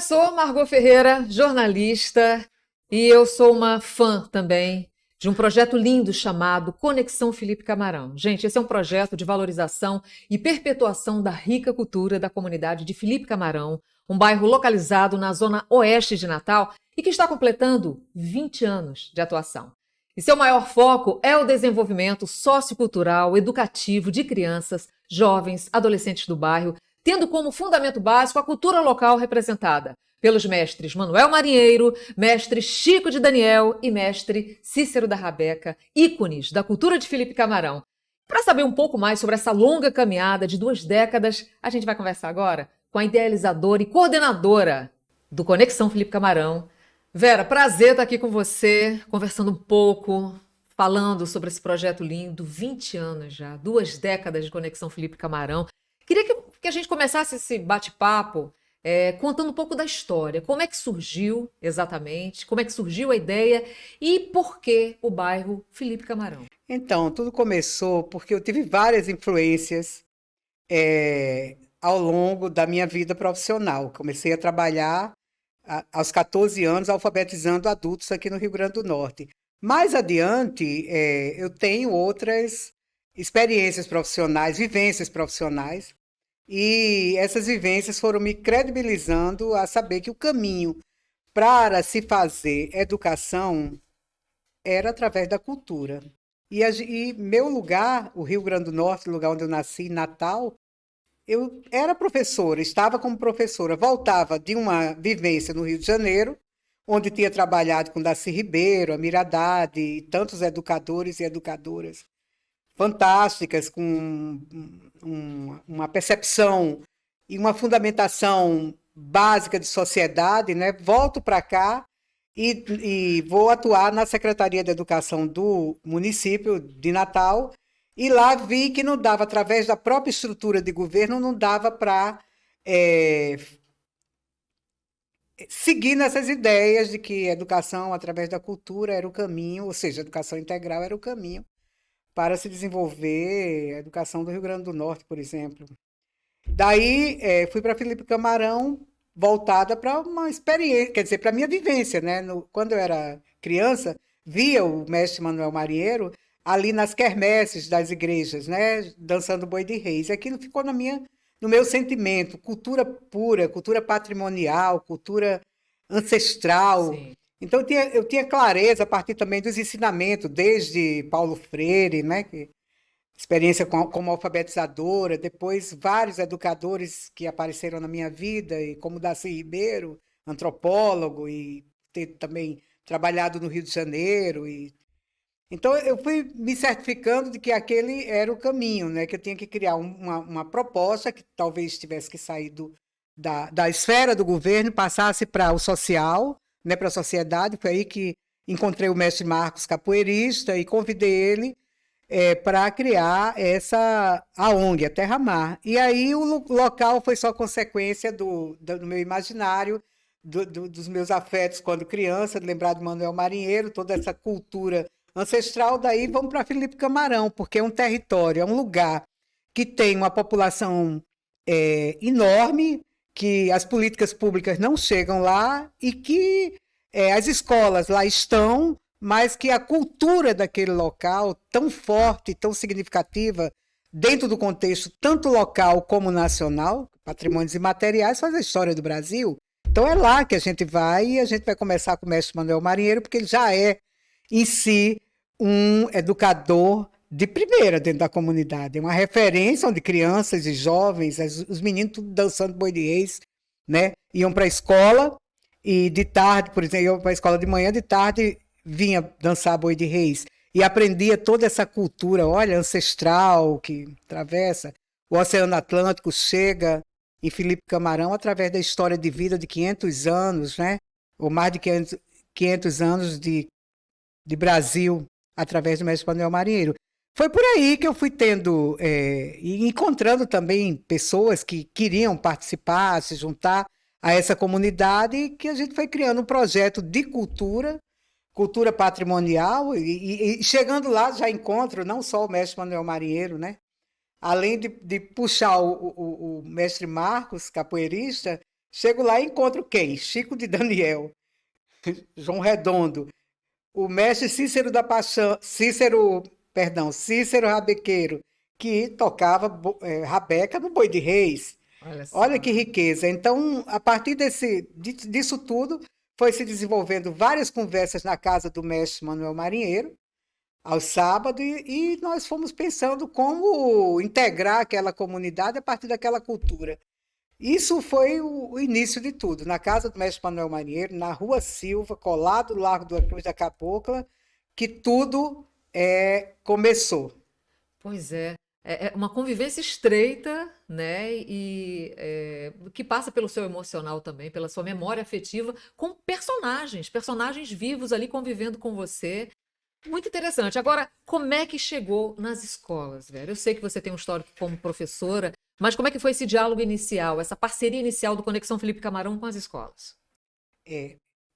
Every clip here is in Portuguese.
sou Margot Ferreira, jornalista, e eu sou uma fã também de um projeto lindo chamado Conexão Felipe Camarão. Gente, esse é um projeto de valorização e perpetuação da rica cultura da comunidade de Felipe Camarão, um bairro localizado na zona oeste de Natal e que está completando 20 anos de atuação. E seu maior foco é o desenvolvimento sociocultural, educativo de crianças, jovens, adolescentes do bairro, tendo como fundamento básico a cultura local representada pelos mestres Manuel Marinheiro, mestre Chico de Daniel e mestre Cícero da Rabeca, ícones da cultura de Felipe Camarão. Para saber um pouco mais sobre essa longa caminhada de 2 décadas, a gente vai conversar agora com a idealizadora e coordenadora do Conexão Felipe Camarão. Vera, prazer estar aqui com você, conversando um pouco, falando sobre esse projeto lindo, 20 anos já, 2 décadas de Conexão Felipe Camarão. Queria que a gente começasse esse bate-papo contando um pouco da história. Como é que surgiu exatamente? Como é que surgiu a ideia? E por que o bairro Felipe Camarão? Então, tudo começou porque eu tive várias influências ao longo da minha vida profissional. Comecei a trabalhar aos 14 anos, alfabetizando adultos aqui no Rio Grande do Norte. Mais adiante, eu tenho outras experiências profissionais, vivências profissionais, e essas vivências foram me credibilizando a saber que o caminho para se fazer educação era através da cultura. E meu lugar, o Rio Grande do Norte, o lugar onde eu nasci, Natal, eu era professora, estava como professora, voltava de uma vivência no Rio de Janeiro, onde tinha trabalhado com Darcy Ribeiro, Amir Haddad e tantos educadores e educadoras fantásticas, com uma percepção e uma fundamentação básica de sociedade, né? Volto para cá e vou atuar na Secretaria de Educação do município de Natal, e lá vi que não dava, através da própria estrutura de governo, não dava para seguir nessas ideias de que a educação através da cultura era o caminho, ou seja, a educação integral era o caminho para se desenvolver a educação do Rio Grande do Norte, por exemplo. Daí fui para Felipe Camarão, voltada para uma experiência, quer dizer, para a minha vivência, né? Quando eu era criança, via o mestre Manuel Marinheiro ali nas quermesses das igrejas, né? Dançando boi de reis. E aquilo ficou no meu sentimento, cultura pura, cultura patrimonial, cultura ancestral. Sim. Então eu tinha clareza a partir também dos ensinamentos, desde Paulo Freire, né? Experiência como alfabetizadora, depois vários educadores que apareceram na minha vida, e como Darcy Ribeiro, antropólogo, e ter também trabalhado no Rio de Janeiro. Então eu fui me certificando de que aquele era o caminho, né? Que eu tinha que criar uma proposta que talvez tivesse que sair da esfera do governo, passasse para o social, né? Para a sociedade. Foi aí que encontrei o mestre Marcos, capoeirista, e convidei ele para criar a ONG, a Terra Mar. E aí o local foi só consequência do meu imaginário, dos meus afetos quando criança, de lembrar de Manuel Marinheiro, toda essa cultura ancestral. Daí vamos para Felipe Camarão, porque é um território, é um lugar que tem uma população enorme, que as políticas públicas não chegam lá e que as escolas lá estão, mas que a cultura daquele local, tão forte, tão significativa, dentro do contexto tanto local como nacional, patrimônios imateriais, faz a história do Brasil. Então é lá que a gente vai, e a gente vai começar com o mestre Manuel Marinheiro, porque ele já é, em si, um educador de primeira dentro da comunidade. É uma referência onde crianças e jovens, os meninos tudo dançando boi de reis, né? Iam para a escola, e de tarde, por exemplo, iam para a escola de manhã, de tarde vinha dançar boi de reis, e aprendia toda essa cultura, olha, ancestral, que atravessa o Oceano Atlântico, chega em Felipe Camarão através da história de vida de 500 anos, né? Ou mais de 500 anos de Brasil, através do mestre Manuel Marinheiro. Foi por aí que eu fui tendo e encontrando também pessoas que queriam participar, se juntar a essa comunidade, e que a gente foi criando um projeto de cultura patrimonial, e chegando lá já encontro não só o mestre Manuel Marinheiro, né? Além de puxar o mestre Marcos, capoeirista, Chego lá e encontro quem? Chico de Daniel, João Redondo, o mestre Cícero da Paixão, Cícero Rabequeiro, que tocava rabeca no Boi de Reis. Olha Olha que só. riqueza. Então, a partir disso tudo, foi se desenvolvendo várias conversas na casa do mestre Manuel Marinheiro, aos sábados, e nós fomos pensando como integrar aquela comunidade a partir daquela cultura. Isso foi o início de tudo, na casa do mestre Manuel Marinheiro, na Rua Silva, colado do Largo da Cruz da Cabocla, que tudo começou. Pois é. É uma convivência estreita, né? E que passa pelo seu emocional também, pela sua memória afetiva, com personagens vivos ali convivendo com você. Muito interessante. Agora, como é que chegou nas escolas, Vera? Eu sei que você tem um histórico como professora, mas como é que foi esse diálogo inicial, essa parceria inicial do Conexão Felipe Camarão com as escolas? É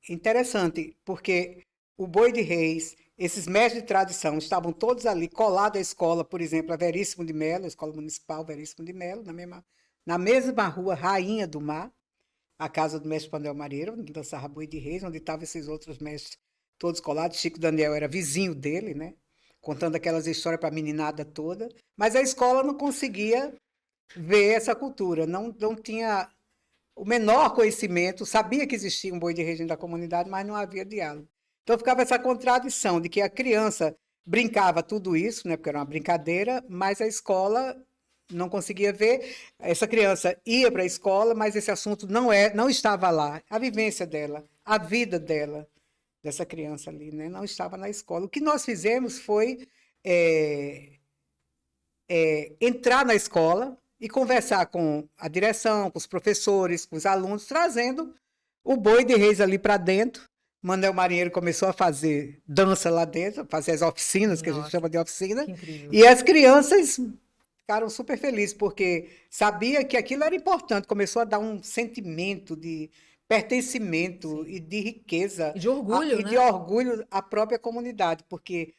interessante, porque o Boi de Reis, esses mestres de tradição, estavam todos ali colados à escola, por exemplo, a Veríssimo de Melo, a Escola Municipal Veríssimo de Melo, na mesma rua Rainha do Mar, a casa do mestre Manuel Marinheiro, onde dançava Boi de Reis, onde estavam esses outros mestres todos colados. Chico Daniel era vizinho dele, né? Contando aquelas histórias para a meninada toda. Mas a escola não conseguia ver essa cultura, não tinha o menor conhecimento, sabia que existia um Boi de Reis da comunidade, mas não havia diálogo. Então ficava essa contradição de que a criança brincava tudo isso, né, porque era uma brincadeira, mas a escola não conseguia ver. Essa criança ia para a escola, mas esse assunto não estava lá. A vivência dela, a vida dela, dessa criança ali, né, não estava na escola. O que nós fizemos foi é, entrar na escola e conversar com a direção, com os professores, com os alunos, trazendo o Boi de Reis ali para dentro. Manuel Marinheiro começou a fazer dança lá dentro, fazer as oficinas, que a gente Nossa, chama de oficina, que incrível. e as crianças ficaram super felizes, porque sabia que aquilo era importante, começou a dar um sentimento de pertencimento Sim. e de riqueza E de orgulho, e de né? orgulho à própria comunidade, porque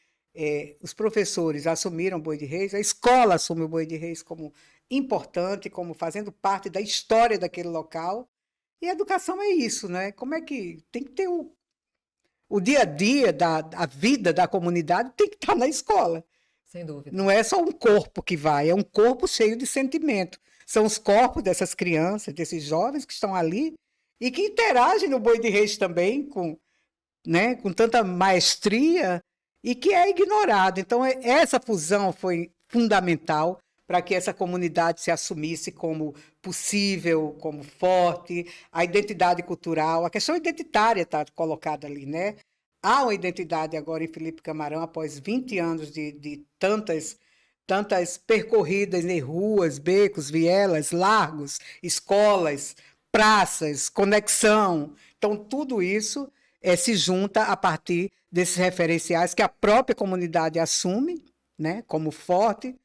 os professores assumiram o Boi de Reis, a escola assumiu o Boi de Reis como importante, como fazendo parte da história daquele local. E a educação é isso, né? Como é que tem que ter o dia a dia a vida da comunidade tem que estar na escola. Sem dúvida. Não é só um corpo que vai, é um corpo cheio de sentimento. São os corpos dessas crianças, desses jovens que estão ali e que interagem no Boi de Reis também com tanta maestria e que é ignorado. Então, essa fusão foi fundamental para que essa comunidade se assumisse como possível, como forte, a identidade cultural, a questão identitária está colocada ali, né? Há uma identidade agora em Felipe Camarão, após 20 anos de tantas percorridas em ruas, becos, vielas, largos, escolas, praças, conexão. Então, tudo isso se junta a partir desses referenciais que a própria comunidade assume, né, como forte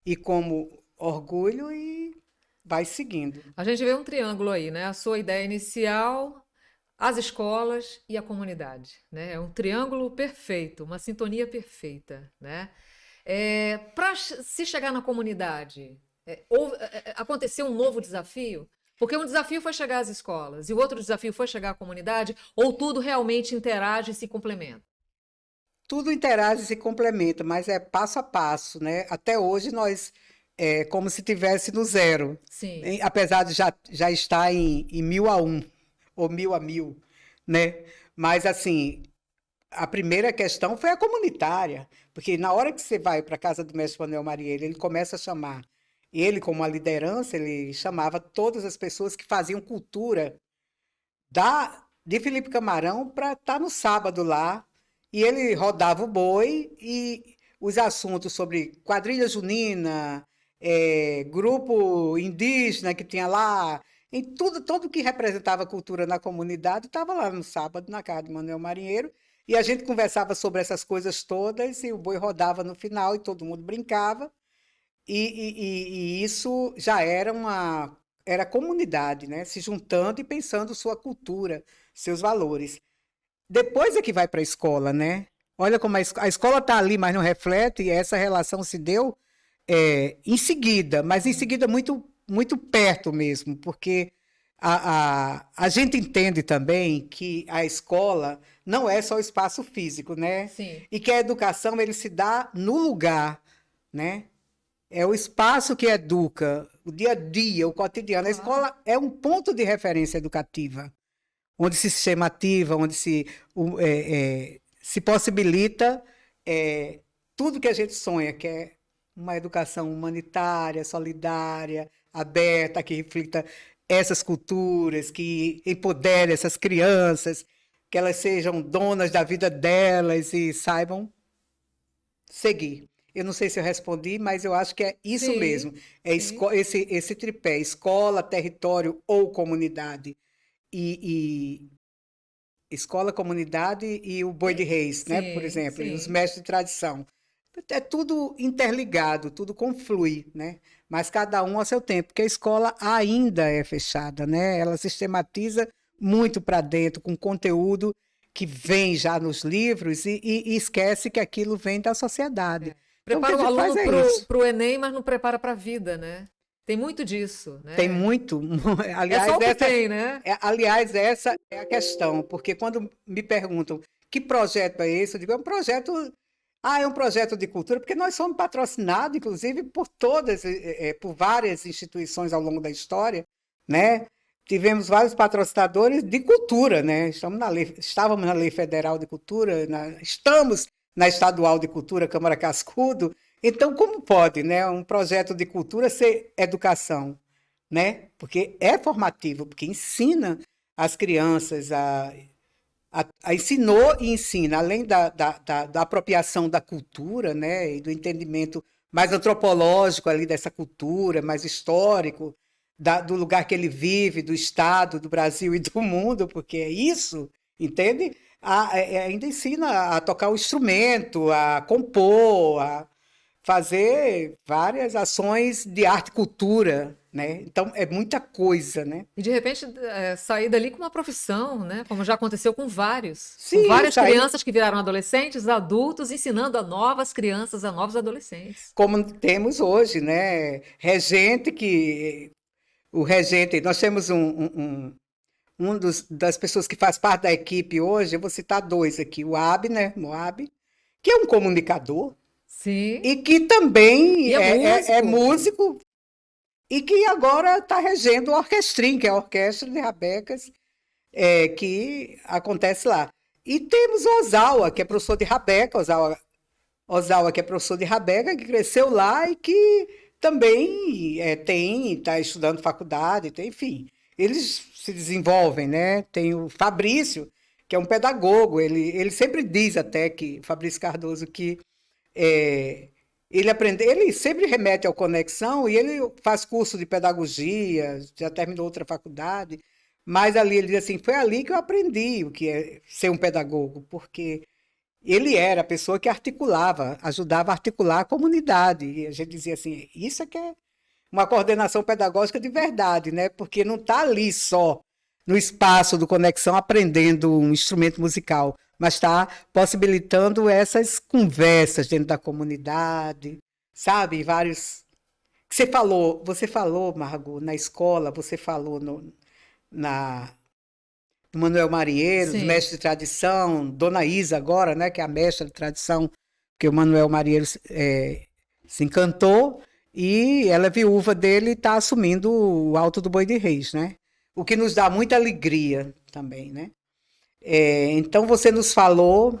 e como orgulho e vai seguindo. A gente vê um triângulo aí, né? A sua ideia inicial, as escolas e a comunidade, né? É um triângulo perfeito, uma sintonia perfeita, né? Para se chegar na comunidade, aconteceu um novo desafio? Porque um desafio foi chegar às escolas e o outro desafio foi chegar à comunidade, ou tudo realmente interage e se complementa? Tudo interage e se complementa, mas é passo a passo, né? Até hoje nós é como se tivesse no zero, Sim. apesar de já estar em 1000 a 1 ou 1000 a 1000, né? Mas assim, a primeira questão foi a comunitária, porque na hora que você vai para a casa do mestre Manuel Marielle, ele começa a chamar, ele como a liderança, ele chamava todas as pessoas que faziam cultura de Felipe Camarão para estar no sábado lá, e ele rodava o boi e os assuntos sobre quadrilha junina, grupo indígena que tinha lá, em tudo que representava cultura na comunidade, estava lá no sábado, na casa de Manuel Marinheiro, e a gente conversava sobre essas coisas todas, e o boi rodava no final, e todo mundo brincava, e isso já era comunidade, né? Se juntando e pensando sua cultura, seus valores. Depois é que vai para a escola, né? Olha como a escola está ali, mas não reflete, e essa relação se deu em seguida, mas em seguida muito, muito perto mesmo, porque A gente entende também que a escola não é só o espaço físico, né? Sim. E que a educação ele se dá no lugar, né? É o espaço que educa, o dia a dia, o cotidiano. A Claro. escola é um ponto de referência educativa, onde se sistematiza, onde se possibilita tudo que a gente sonha, que é uma educação humanitária, solidária, aberta, que reflita essas culturas, que empodere essas crianças, que elas sejam donas da vida delas e saibam seguir. Eu não sei se eu respondi, mas eu acho que é isso Sim, mesmo. É sim. esse tripé, escola, território ou comunidade. E escola, comunidade e o boi de reis, né? Por Sim, exemplo, e os sim. mestres de tradição. É tudo interligado, tudo conflui, né? Mas cada um ao seu tempo, porque a escola ainda é fechada, né? Ela sistematiza muito para dentro, com conteúdo que vem já nos livros e esquece que aquilo vem da sociedade. Então, o que a Prepara o gente faz aluno é isso. para o Enem, mas não prepara para a vida, né? Tem muito disso, Tem né? muito, É só aliás, o que tem, né? essa é a questão, porque quando me perguntam que projeto é esse, eu digo, é um projeto, é um projeto de cultura, porque nós somos patrocinados, inclusive, por por várias instituições ao longo da história, né? Tivemos vários patrocinadores de cultura, né? Estávamos na Lei Federal de Cultura, estamos na Estadual de Cultura, Câmara Cascudo. Então, como pode, né, um projeto de cultura ser educação? Né? Porque é formativo, porque ensina as crianças ensinou e ensina, além da apropriação da cultura, né? E do entendimento mais antropológico ali dessa cultura, mais histórico, do lugar que ele vive, do Estado, do Brasil e do mundo, porque é isso, entende? Ainda ensina a tocar o instrumento, a compor, a fazer várias ações de arte e cultura, né? Então é muita coisa, né? E de repente sair dali com uma profissão, né? Como já aconteceu com Sim, várias isso aí, crianças que viraram adolescentes, adultos, ensinando a novas crianças, a novos adolescentes. como temos hoje, né? O regente, nós temos das pessoas que faz parte da equipe hoje, eu vou citar dois aqui, o Abner Moab, que é um comunicador Sim, e que também e é é músico. músico e que agora está regendo o Orquestrim, que é a Orquestra de Rabecas, que acontece lá. E temos o Ozawa, que é professor de Rabeca, Ozawa, que é professor de Rabeca, que cresceu lá e que também está estudando faculdade, enfim. Eles se desenvolvem, né? Tem o Fabrício, que é um pedagogo, ele sempre diz até que, Fabrício Cardoso, que é, ele sempre remete ao Conexão e ele faz curso de pedagogia, já terminou outra faculdade, mas ali ele diz assim, foi ali que eu aprendi o que é ser um pedagogo, porque ele era a pessoa que articulava, ajudava a articular a comunidade. E a gente dizia assim, isso é que é uma coordenação pedagógica de verdade, né? Porque não está ali só no espaço do Conexão aprendendo um instrumento musical, mas está possibilitando essas conversas dentro da comunidade, sabe? Vários. Você falou, Margot, na escola, você falou na, do Manuel Marieiro, dos Sim. mestres de tradição, Dona Isa agora, né, que é a mestra de tradição, que o Manuel Marieiro se encantou e ela é viúva dele e está assumindo o Alto do Boi de Reis, né? O que nos dá muita alegria também, né? Então você nos falou,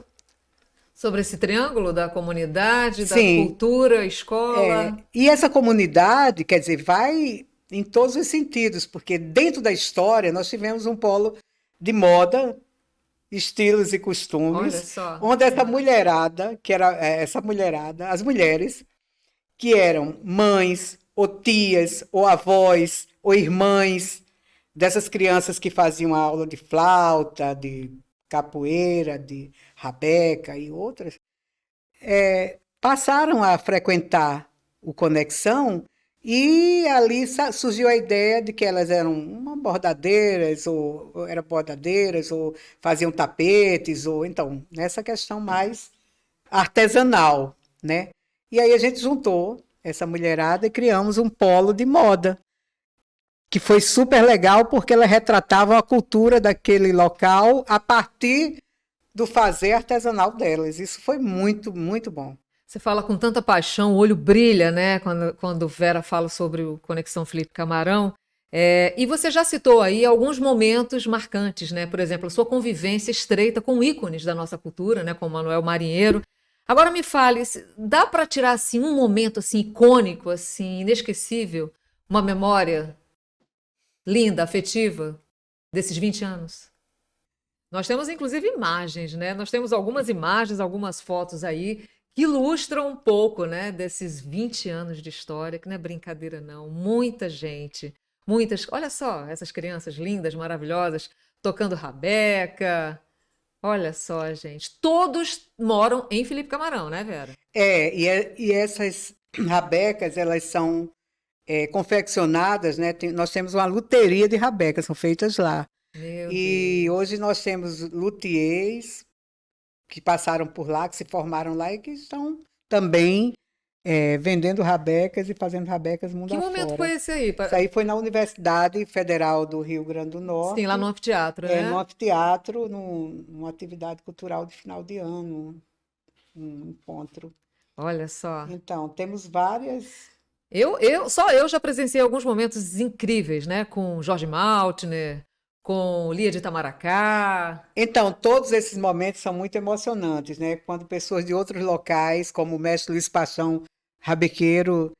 Sobre esse triângulo da comunidade, da sim, cultura, escola. e essa comunidade, quer dizer, vai em todos os sentidos, porque dentro da história nós tivemos um polo de moda, estilos e Olha costumes, só. onde essa mulherada, que era essa mulherada, as mulheres, que eram mães, ou tias, ou avós, ou irmãs dessas crianças que faziam aula de flauta, de capoeira, de rabeca e outras, passaram a frequentar o Conexão e ali surgiu a ideia de que elas eram bordadeiras, ou eram bordadeiras, ou faziam tapetes, ou então, nessa questão mais artesanal, né? E aí a gente juntou essa mulherada e criamos um polo de moda, que foi super legal porque ela retratava a cultura daquele local a partir do fazer artesanal delas. Isso foi muito, muito bom. Você fala com tanta paixão, o olho brilha, né, quando Vera fala sobre o Conexão Felipe Camarão. E você já citou aí alguns momentos marcantes, né? Por exemplo, a sua convivência estreita com ícones da nossa cultura, né, como Manuel Marinheiro. Agora me fale, dá para tirar assim um momento assim icônico, assim inesquecível, uma memória linda, afetiva desses 20 anos? Nós temos inclusive imagens, né? Nós temos algumas imagens, algumas fotos aí que ilustram um pouco, né, desses 20 anos de história, que não é brincadeira não. Muita gente, muitas, olha só, essas crianças lindas, maravilhosas, tocando rabeca. Olha só, gente, todos moram em Felipe Camarão, né, Vera? E essas rabecas, elas são confeccionadas, né? Nós temos uma luteria de rabecas, são feitas lá. Meu E Deus. hoje nós temos luthiers que passaram por lá, que se formaram lá e que estão também vendendo rabecas e fazendo rabecas mundo Que momento foi afora. esse aí? Isso aí foi na Universidade Federal do Rio Grande do Sim, lá no Norte, anfiteatro, no né? anfiteatro, numa atividade cultural de final de ano, um encontro. Olha só. Então, temos várias. Só eu já presenciei alguns momentos incríveis, né? Com Jorge Maltner, com Lia de Itamaracá. Então, todos esses momentos são muito emocionantes, né? Quando pessoas de outros locais, como o mestre Luiz Paixão Rabequeiro,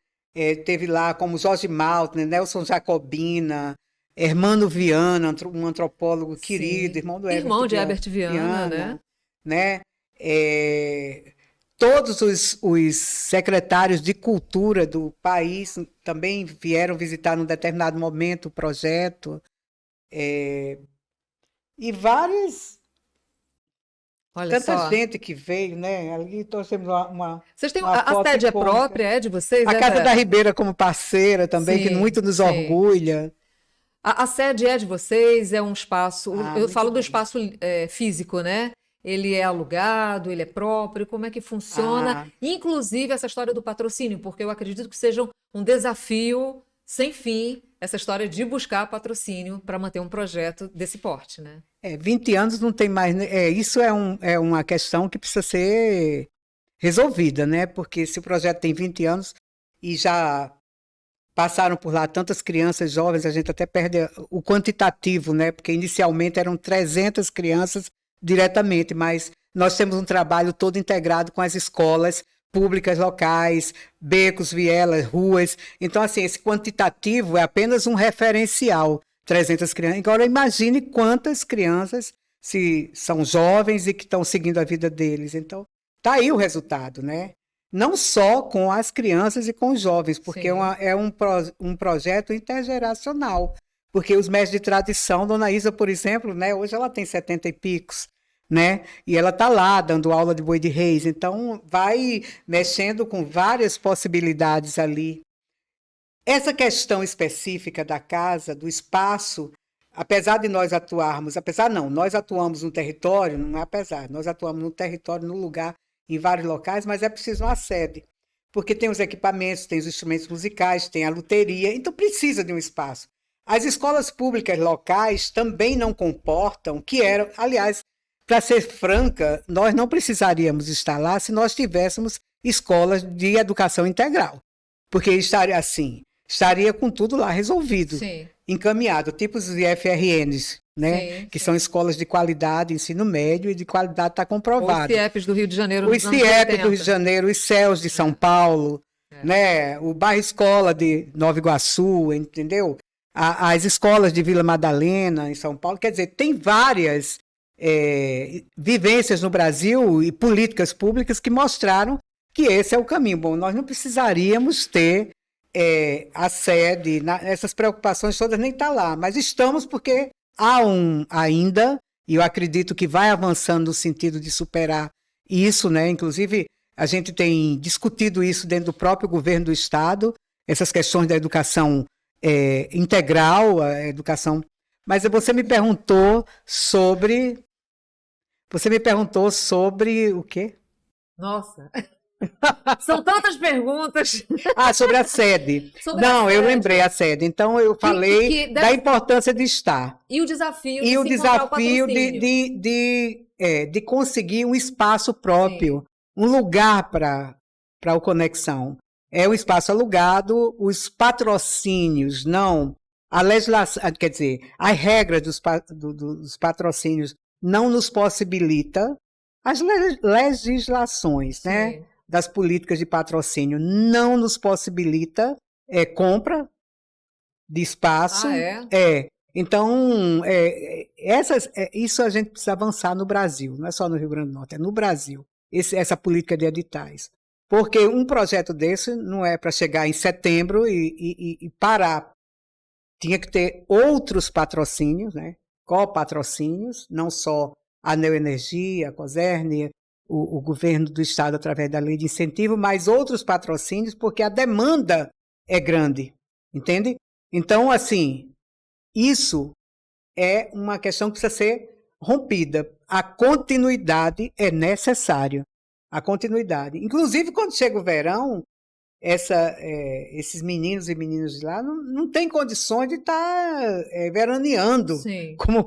teve lá, como Jorge Maltner, Nelson Jacobina, Hermano Viana, um antropólogo querido, Sim. irmão do Herbert Irmão de Herbert Viana, né? Viana, né? Todos os secretários de cultura do país também vieram visitar num determinado momento o projeto. E Olha tanta só. gente que veio, né? Ali nós temos Vocês têm uma a foto sede é icônica. própria, é de vocês, A é, Casa da Vera? Ribeira como parceira também, que Sim, muito nos sim. orgulha. A sede é de vocês, é um espaço. Ah, Eu muito falo do bem. espaço físico, né? Ele é alugado, ele é próprio, como é que funciona? Ah, Inclusive essa história do patrocínio, porque eu acredito que seja um desafio sem fim essa história de buscar patrocínio para manter um projeto desse porte, né? 20 anos não tem mais. Isso é uma questão que precisa ser resolvida, né? Porque se o projeto tem 20 anos e já passaram por lá tantas crianças jovens, a gente até perde o quantitativo, né? Porque inicialmente eram 300 crianças diretamente, mas nós temos um trabalho todo integrado com as escolas públicas locais, becos, vielas, ruas. Então, assim, esse quantitativo é apenas um referencial, 300 crianças. Agora, imagine quantas crianças se são jovens e que estão seguindo a vida deles. Então, tá aí o resultado, né? Não só com as crianças e com os jovens, porque Sim. um projeto intergeracional. Porque os mestres de tradição, Dona Isa, por exemplo, né, hoje ela tem 70 e picos, né? E ela está lá dando aula de boi de reis, então vai mexendo com várias possibilidades ali. Essa questão específica da casa, do espaço, apesar de nós atuarmos, apesar não, nós atuamos no território, não é apesar, nós atuamos no território, no lugar, em vários locais, mas é preciso uma sede, porque tem os equipamentos, tem os instrumentos musicais, tem a luteria, então precisa de um espaço. As escolas públicas locais também não comportam, que eram, aliás, para ser franca, nós não precisaríamos estar lá se nós tivéssemos escolas de educação integral, porque estaria assim, estaria com tudo lá resolvido, Sim, encaminhado, tipo os IFRNs, né? sim, Que são sim. escolas de qualidade, ensino médio e de qualidade está Ou os comprovado. CIEPs do Rio de Janeiro Os nos anos CIEP do Rio de 80. Janeiro, os CELS de São Paulo, É. né? O bairro Escola de Nova Iguaçu, entendeu? As escolas de Vila Madalena, em São Paulo. Quer dizer, tem várias vivências no Brasil e políticas públicas que mostraram que esse é o caminho. Bom, nós não precisaríamos ter a sede, essas preocupações todas nem está lá, mas estamos porque há ainda, e eu acredito que vai avançando no sentido de superar isso, né? Inclusive, a gente tem discutido isso dentro do próprio governo do Estado, essas questões da educação integral, a educação. Mas você me perguntou sobre. Você me perguntou sobre o quê? Nossa, São tantas perguntas. Sobre a sede. Sobre Não, a eu sede. lembrei a sede. Então, eu falei da importância de estar. E o desafio E de o se encontrar o desafio patrocínio. de conseguir um espaço próprio, um lugar para o Conexão. É um espaço alugado, os patrocínios, não. A legislação, quer dizer, a regra dos patrocínios não nos possibilita, as legislações, né, das políticas de patrocínio não nos possibilita compra de espaço. Então, isso a gente precisa avançar no Brasil, não é só no Rio Grande do Norte, é no Brasil, essa política de editais. Porque um projeto desse não é para chegar em setembro e parar. Tinha que ter outros patrocínios, né? Copatrocínios, não só a Neoenergia, a Cosern, o governo do Estado através da lei de incentivo, mas outros patrocínios, porque a demanda é grande, entende? Então, assim, isso é uma questão que precisa ser rompida. A continuidade é necessária. A continuidade. Inclusive, quando chega o verão, esses meninos e meninas de lá não têm condições de estar veraneando. Sim. Como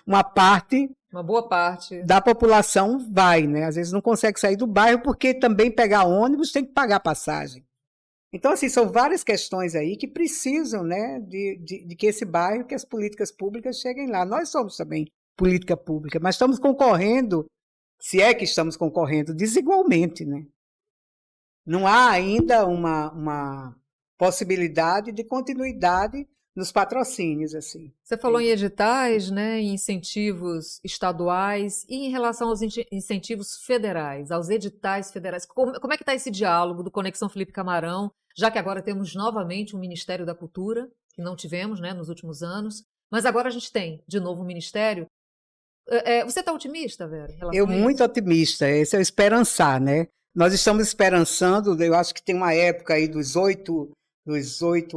uma parte. Uma boa parte. Da população vai, né? Às vezes não consegue sair do bairro porque também pegar ônibus tem que pagar passagem. Então, assim, são várias questões aí que precisam, né, de que esse bairro, que as políticas públicas cheguem lá. Nós somos também política pública, mas estamos concorrendo, se é que estamos concorrendo, desigualmente, né? Não há ainda uma possibilidade de continuidade nos patrocínios, assim. Você falou em editais, né, em incentivos estaduais e em relação aos incentivos federais, aos editais federais. Como é que está esse diálogo do Conexão Felipe Camarão, já que agora temos novamente um Ministério da Cultura, que não tivemos, né, nos últimos anos, mas agora a gente tem, de novo, um ministério. Você está otimista, Vera? Eu muito otimista, esse é o esperançar, né? Nós estamos esperançando, eu acho que tem uma época aí dos 8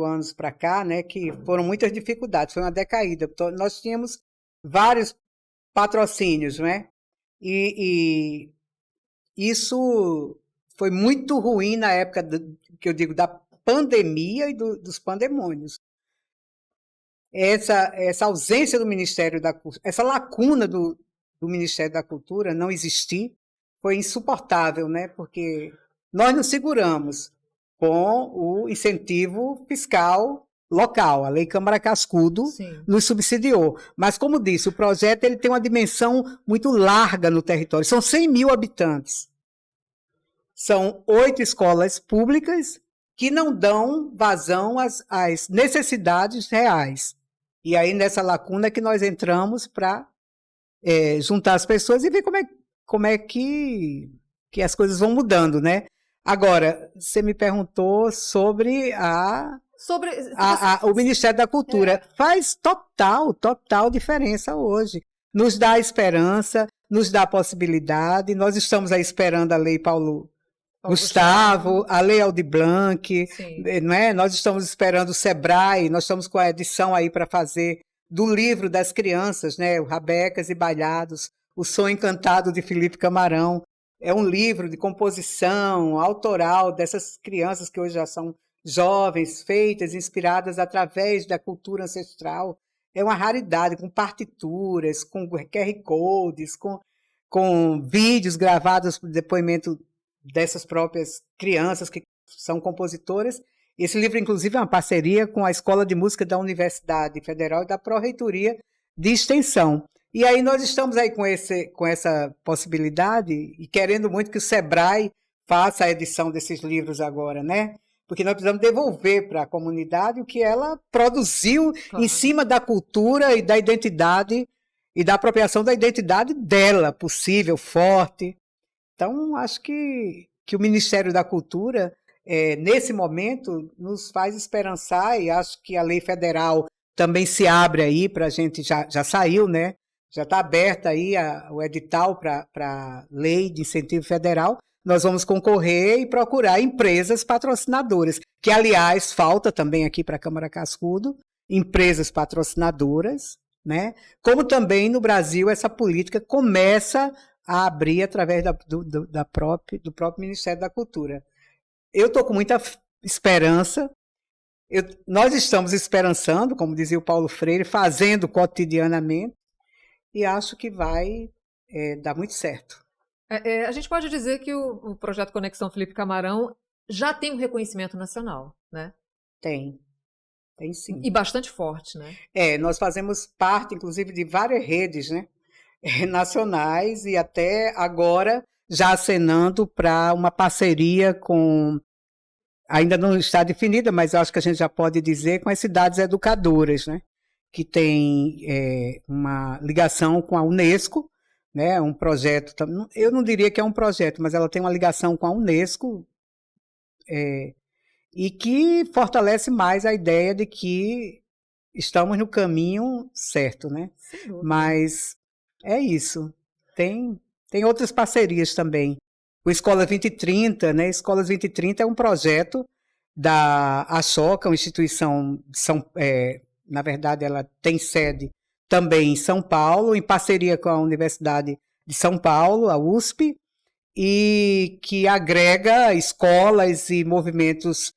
anos para cá, né, que foram muitas dificuldades, foi uma decaída. Nós tínhamos vários patrocínios, né? E isso foi muito ruim na época, que eu digo, da pandemia e dos pandemônios. Essa ausência do Ministério da Cultura, essa lacuna do Ministério da Cultura não existir, foi insuportável, né? Porque nós nos seguramos com o incentivo fiscal local. A Lei Câmara Cascudo nos subsidiou. Mas, como disse, o projeto ele tem uma dimensão muito larga no território. São 100 mil habitantes. São 8 escolas públicas que não dão vazão às necessidades reais. E aí, nessa lacuna que nós entramos para juntar as pessoas e ver como é que as coisas vão mudando, né? Agora, você me perguntou sobre o Ministério da Cultura. Faz total diferença hoje. Nos dá esperança, nos dá possibilidade. Nós estamos aí esperando a Lei Paulo Gustavo, a Lei Aldir Blanc, não é? Nós estamos esperando o Sebrae, nós estamos com a edição aí para fazer do livro das crianças, né? O Rabecas e Bailados, O Sonho Encantado de Felipe Camarão. É um livro de composição autoral dessas crianças que hoje já são jovens, feitas, inspiradas através da cultura ancestral. É uma raridade, com partituras, com QR Codes, com vídeos gravados por depoimento dessas próprias crianças que são compositoras. Esse livro, inclusive, é uma parceria com a Escola de Música da Universidade Federal e da Pró-Reitoria de Extensão. E aí nós estamos aí com essa possibilidade e querendo muito que o Sebrae faça a edição desses livros agora, né? Porque nós precisamos devolver para a comunidade o que ela produziu em cima da cultura e da identidade e da apropriação da identidade dela, possível, forte. Então, acho que o Ministério da Cultura, nesse momento, nos faz esperançar, e acho que a lei federal também se abre aí para a gente, já saiu, né? Já está aberta aí o edital para a lei de incentivo federal. Nós vamos concorrer e procurar empresas patrocinadoras, que, aliás, falta também aqui para a Câmara Cascudo, empresas patrocinadoras, né? Como também no Brasil essa política começa a abrir através do próprio Ministério da Cultura. Eu estou com muita esperança. Nós estamos esperançando, como dizia o Paulo Freire, fazendo cotidianamente, e acho que vai dar muito certo. A gente pode dizer que o projeto Conexão Felipe Camarão já tem um reconhecimento nacional, né? Tem sim. E bastante forte, né? Nós fazemos parte, inclusive, de várias redes, né, nacionais, e até agora já acenando para uma parceria com, ainda não está definida, mas acho que a gente já pode dizer, com as cidades educadoras, né, que tem uma ligação com a Unesco, né, um projeto, eu não diria que é um projeto, mas ela tem uma ligação com a Unesco, e que fortalece mais a ideia de que estamos no caminho certo, né? Mas é isso. Tem outras parcerias também. O Escola 2030, né? Escolas 2030 é um projeto da Ashoka, uma instituição, na verdade, ela tem sede também em São Paulo, em parceria com a Universidade de São Paulo, a USP, e que agrega escolas e movimentos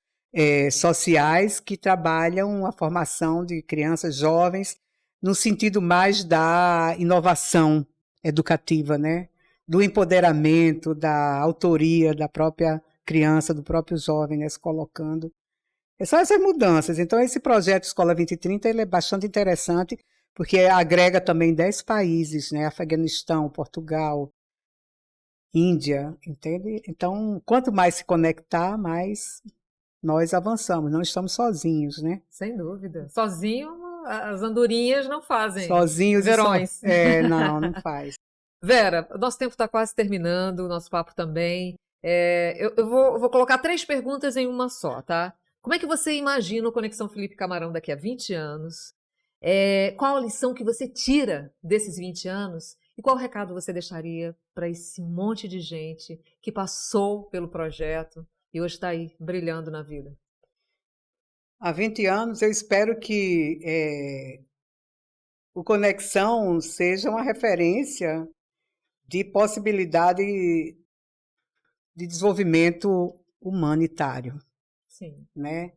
sociais que trabalham a formação de crianças, jovens, no sentido mais da inovação educativa, né? Do empoderamento, da autoria da própria criança, do próprio jovem, né? Se colocando. São essas mudanças. Então, esse projeto Escola 2030 ele é bastante interessante, porque agrega também 10 países, né? Afeganistão, Portugal, Índia, entende? Então, quanto mais se conectar, mais nós avançamos, não estamos sozinhos, né? Sem dúvida. Sozinho, as andorinhas não fazem. Sozinhos verões. Não faz. Vera, o nosso tempo está quase terminando, o nosso papo também. Eu vou colocar 3 perguntas em uma só, tá? Como é que você imagina o Conexão Felipe Camarão daqui a 20 anos? Qual a lição que você tira desses 20 anos? E qual recado você deixaria para esse monte de gente que passou pelo projeto e hoje está aí, brilhando na vida? Há 20 anos, eu espero que o Conexão seja uma referência de possibilidade de desenvolvimento humanitário. Sim. Né?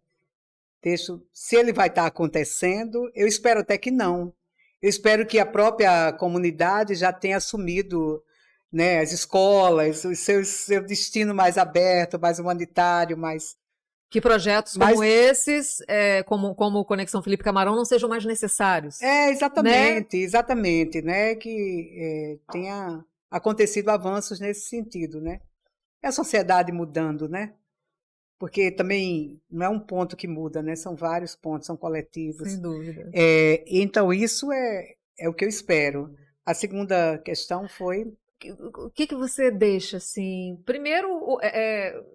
Se ele vai estar acontecendo, eu espero até que não. Eu espero que a própria comunidade já tenha assumido, né, as escolas, o seu destino mais aberto, mais humanitário, mais... Que projetos como esses, como o Conexão Felipe Camarão, não sejam mais necessários. Exatamente, né? Que tenha acontecido avanços nesse sentido, né? É a sociedade mudando, né? Porque também não é um ponto que muda, né? São vários pontos, são coletivos. Sem dúvida. Então, isso é o que eu espero. A segunda questão foi... O que você deixa, assim... Primeiro,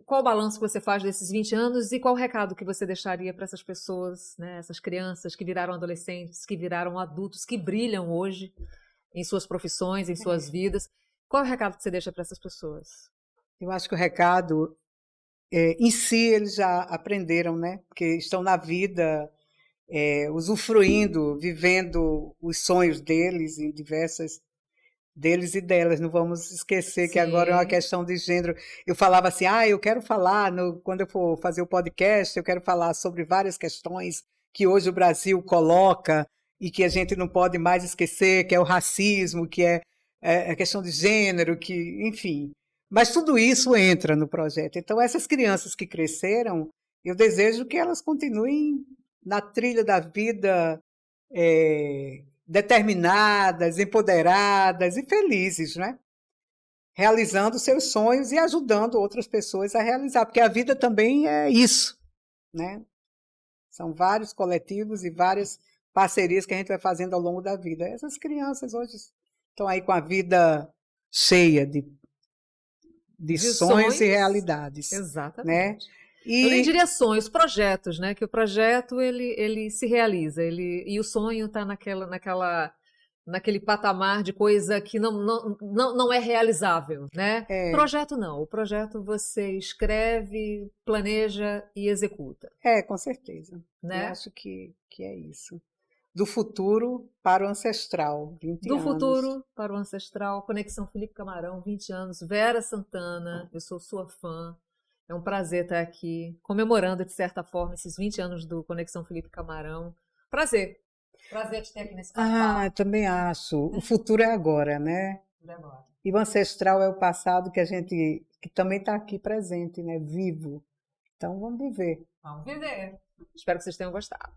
qual o balanço que você faz desses 20 anos e qual o recado que você deixaria para essas pessoas, né? Essas crianças que viraram adolescentes, que viraram adultos, que brilham hoje em suas profissões, em suas vidas. Qual é o recado que você deixa para essas pessoas? Eu acho que o recado... em si, eles já aprenderam, né? Porque estão na vida, usufruindo, vivendo os sonhos deles em diversas deles e delas. Não vamos esquecer que agora é uma questão de gênero. Eu falava assim, eu quero falar, quando eu for fazer o podcast, eu quero falar sobre várias questões que hoje o Brasil coloca e que a gente não pode mais esquecer, que é o racismo, que é a questão de gênero, que, enfim... Mas tudo isso entra no projeto. Então, essas crianças que cresceram, eu desejo que elas continuem na trilha da vida determinadas, empoderadas e felizes, né? Realizando seus sonhos e ajudando outras pessoas a realizar, porque a vida também é isso, né? São vários coletivos e várias parcerias que a gente vai fazendo ao longo da vida. Essas crianças hoje estão aí com a vida cheia de sonhos e realidades. Exatamente. Né? Eu nem diria sonhos, projetos, né? Que o projeto ele se realiza, e o sonho está naquele patamar de coisa que não é realizável, né? Projeto não. O projeto você escreve, planeja e executa. Com certeza. Né? Eu acho que é isso. Do futuro para o ancestral, 20 Do anos. futuro para o ancestral, Conexão Felipe Camarão, 20 anos. Vera Santana, eu sou sua fã. É um prazer estar aqui, comemorando, de certa forma, esses 20 anos do Conexão Felipe Camarão. Prazer. Prazer te ter aqui nesse Ah, bate-papo. também acho. O futuro é agora, né? Agora. E o ancestral é o passado que também está aqui presente, né? Vivo. Então vamos viver. Vamos viver. Espero que vocês tenham gostado.